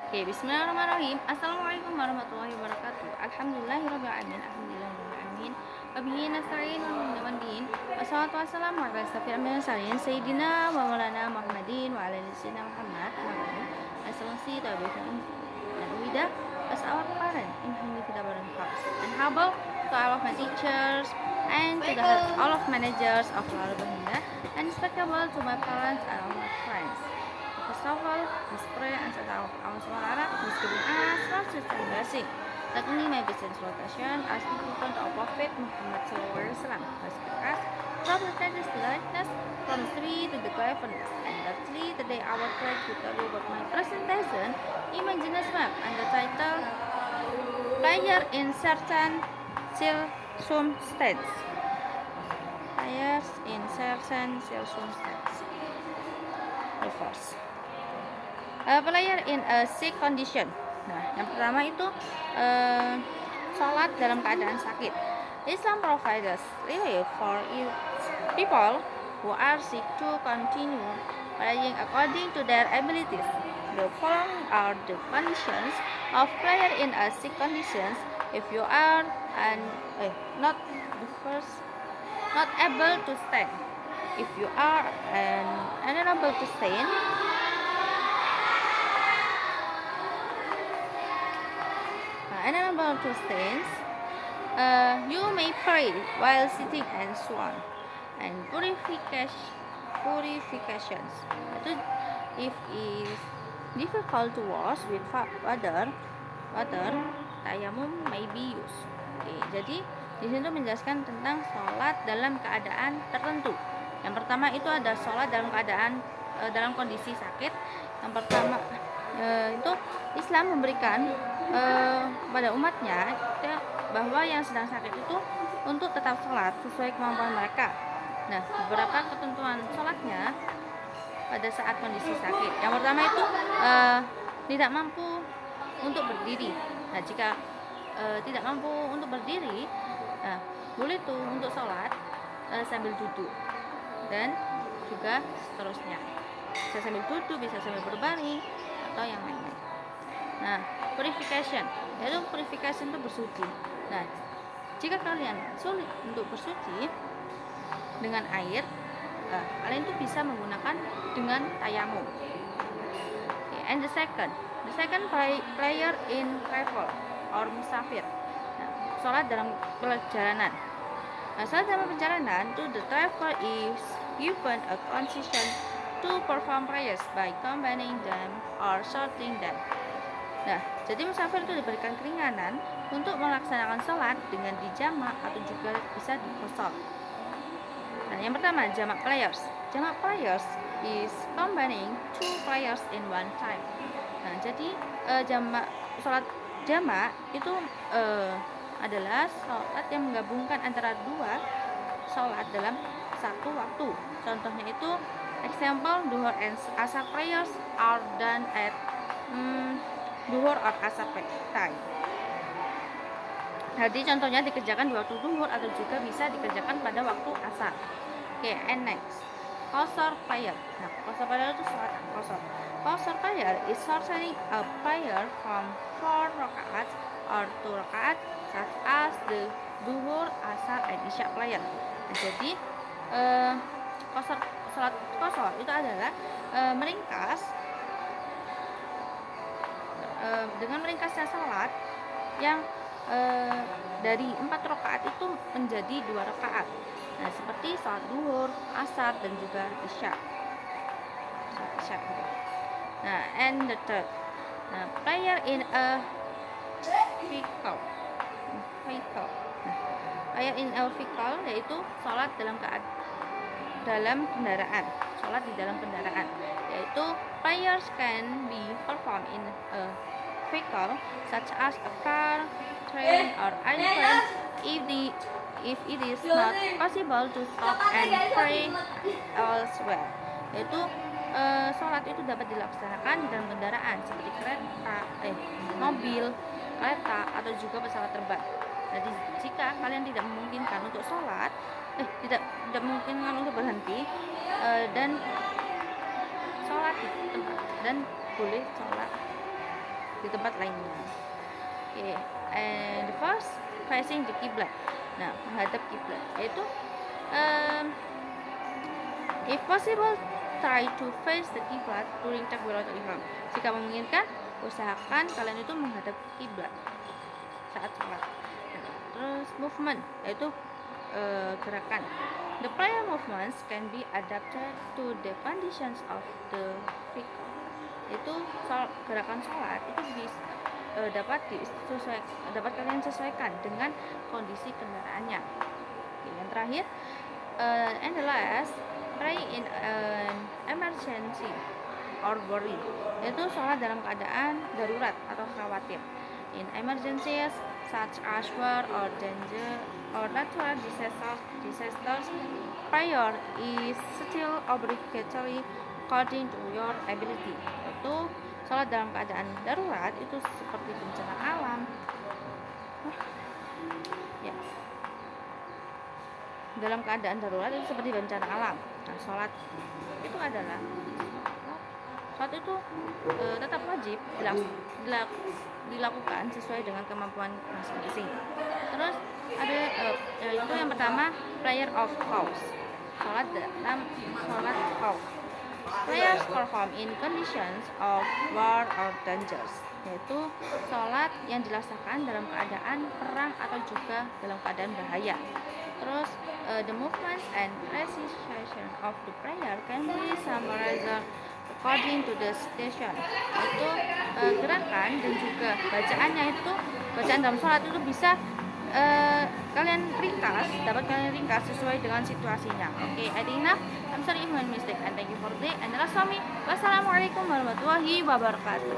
Oke, bismillahirrahmanirrahim. Assalamualaikum warahmatullahi wabarakatuh. Alhamdulillahirabbil alamin. Alhamdulillahirabbil alamin. Wa bihi nasta'in wa din. Wassalatu wassalamu ala asyrofil anbiya'i wal mursalin sayyidina wa maulana Muhammadin wa ala alihi Muhammad. Assalamualaikum tabi'in and wida as our parent in whom we and house. And how about to all of my teachers and to all of managers of Lalu Bahinda and respectable to my parents and all my friends. First of all, let's pray and set our SWT who's giving us success and blessing. Secondly, my business rotation as we return to our Prophet Muhammad SAW has kept us from the status to likeness, from three to the cleverness. And thirdly, today I will try to tell you about my presentation, Imaginous Map, and the title, Player in Certain Circumstances. Players in certain circumstances. Reverse. Player in a sick condition. Nah, yang pertama itu sholat dalam keadaan sakit. Islam provides relief for people who are sick to continue praying according to their abilities. The following are the conditions of player in a sick conditions. If you are not able to stand, if you are unable to stand, you may pray while sitting and so on. And purifications. If it is difficult to wash with water, tayammum may be used. Jadi di sini menjelaskan tentang sholat dalam keadaan tertentu. Yang pertama itu ada sholat dalam keadaan dalam kondisi sakit. Yang pertama itu Islam memberikan pada umatnya bahwa yang sedang sakit itu untuk tetap sholat sesuai kemampuan mereka. Nah, beberapa ketentuan sholatnya pada saat kondisi sakit. Yang pertama itu tidak mampu untuk berdiri. Nah, jika tidak mampu untuk berdiri, boleh tuh untuk sholat sambil duduk dan juga seterusnya. Bisa sambil duduk, bisa sambil berbaring atau yang lainnya. Nah, purification, yaitu purification itu bersuci. Nah, jika kalian sulit untuk bersuci dengan air, kalian itu bisa menggunakan dengan tayamum. Okay, and the second player in travel or musafir. Nah, sholat dalam perjalanan. Nah, sholat dalam perjalanan itu the traveler is given a concession to perform prayers by combining them or shorting them. Nah, jadi musafir itu diberikan keringanan untuk melaksanakan sholat dengan dijamak atau juga bisa dikosor. Nah, yang pertama jamak players. Jamak players is combining two players in one time. Nah, jadi sholat jamak itu adalah sholat yang menggabungkan antara dua sholat dalam satu waktu. Contohnya itu example duhur and asar prayers are done at duhur or asar time. Jadi contohnya dikerjakan di waktu duhur atau juga bisa dikerjakan pada waktu asar. Oke, and next qasar prayer. Nah, qasar prayer itu sholat qasar. Qasar prayer is shortening a prayer from 4 rakaat or 2 rakaat such as the duhur, asar, and isya prayer. Nah, jadi sholat qasar itu adalah meringkas dengan meringkasnya sholat yang dari 4 rakaat itu menjadi 2 rakaat. Nah, seperti sholat duhur, asar, dan juga isya. Nah, and the third, prayer in a vehicle. Nah, prayer in a vehicle yaitu sholat dalam kendaraan. Sholat di dalam kendaraan, yaitu prayers can be performed in a vehicle such as a car, train, or airplane if it is not possible to stop and pray elsewhere. Yaitu sholat itu dapat dilaksanakan di dalam kendaraan seperti mobil, kereta, atau juga pesawat terbang. Jadi jika kalian tidak memungkinkan untuk sholat, tidak memungkinkan untuk berhenti dan sholat di tempat dan boleh sholat di tempat lainnya. Oke, and the first facing the kiblat. Nah, menghadap kiblat yaitu if possible try to face the kiblat during takbiratul ihram. Jika memungkinkan, usahakan kalian itu menghadap kiblat saat sholat. Terus movement yaitu gerakan. The prayer movements can be adapted to the conditions of the vehicle. Itu gerakan sholat itu bisa dapat kalian sesuaikan dengan kondisi kendaraannya. Oke, yang terakhir, and the last, pray in an emergency or worry, yaitu sholat dalam keadaan darurat atau khawatir. In emergencies such as war or danger or natural disasters, prayer is still obligatory according to your ability. Yaitu sholat dalam keadaan darurat itu seperti bencana alam. Ya. Dalam keadaan darurat itu seperti bencana alam. Nah, sholat itu adalah sholat itu tetap wajib dilakukan sesuai dengan kemampuan masing-masing. Terus ada itu yang pertama, prayer of house. Sholat dalam sholat house. Prayers performed in conditions of war or dangers, yaitu sholat yang dilaksanakan dalam keadaan perang atau juga dalam keadaan bahaya. Terus the movements and recitation of the prayer can be summarized according to the situation. Itu gerakan dan juga bacaannya itu, bacaan dalam sholat itu bisa dapat kalian ringkas sesuai dengan situasinya. Oke, I think enough. I'm sorry if my mistake, and thank you for today. And that's all me. Wassalamualaikum warahmatullahi wabarakatuh.